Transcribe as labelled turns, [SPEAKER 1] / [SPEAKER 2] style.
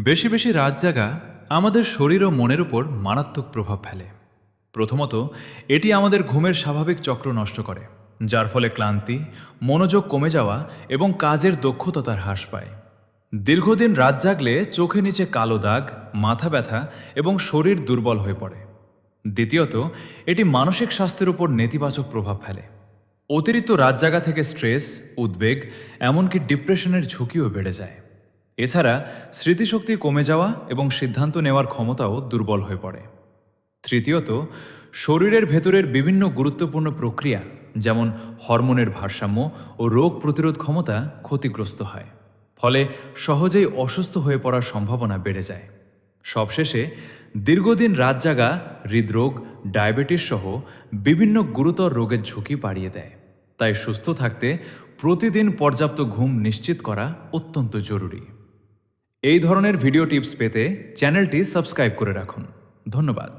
[SPEAKER 1] বেশি বেশি রাত জাগা আমাদের শরীর ও মনের উপর মারাত্মক প্রভাব ফেলে। প্রথমত, এটি আমাদের ঘুমের স্বাভাবিক চক্র নষ্ট করে, যার ফলে ক্লান্তি, মনোযোগ কমে যাওয়া এবং কাজের দক্ষতা হ্রাস পায়। দীর্ঘদিন রাত জাগলে চোখে নিচে কালো দাগ, মাথা ব্যথা এবং শরীর দুর্বল হয়ে পড়ে। দ্বিতীয়ত, এটি মানসিক স্বাস্থ্যের উপর নেতিবাচক প্রভাব ফেলে। অতিরিক্ত রাত জাগা থেকে স্ট্রেস, উদ্বেগ, এমনকি ডিপ্রেশনের ঝুঁকিও বেড়ে যায়। এছাড়া স্মৃতিশক্তি কমে যাওয়া এবং সিদ্ধান্ত নেওয়ার ক্ষমতাও দুর্বল হয়ে পড়ে। তৃতীয়ত, শরীরের ভেতরের বিভিন্ন গুরুত্বপূর্ণ প্রক্রিয়া যেমন হরমোনের ভারসাম্য ও রোগ প্রতিরোধ ক্ষমতা ক্ষতিগ্রস্ত হয়, ফলে সহজেই অসুস্থ হয়ে পড়ার সম্ভাবনা বেড়ে যায়। সবশেষে, দীর্ঘদিন রাত জাগা হৃদরোগ, ডায়াবেটিস সহ বিভিন্ন গুরুতর রোগের ঝুঁকি বাড়িয়ে দেয়। তাই সুস্থ থাকতে প্রতিদিন পর্যাপ্ত ঘুম নিশ্চিত করা অত্যন্ত জরুরি। এই ধরনের ভিডিও টিপস পেতে চ্যানেলটি সাবস্ক্রাইব করে রাখুন। ধন্যবাদ।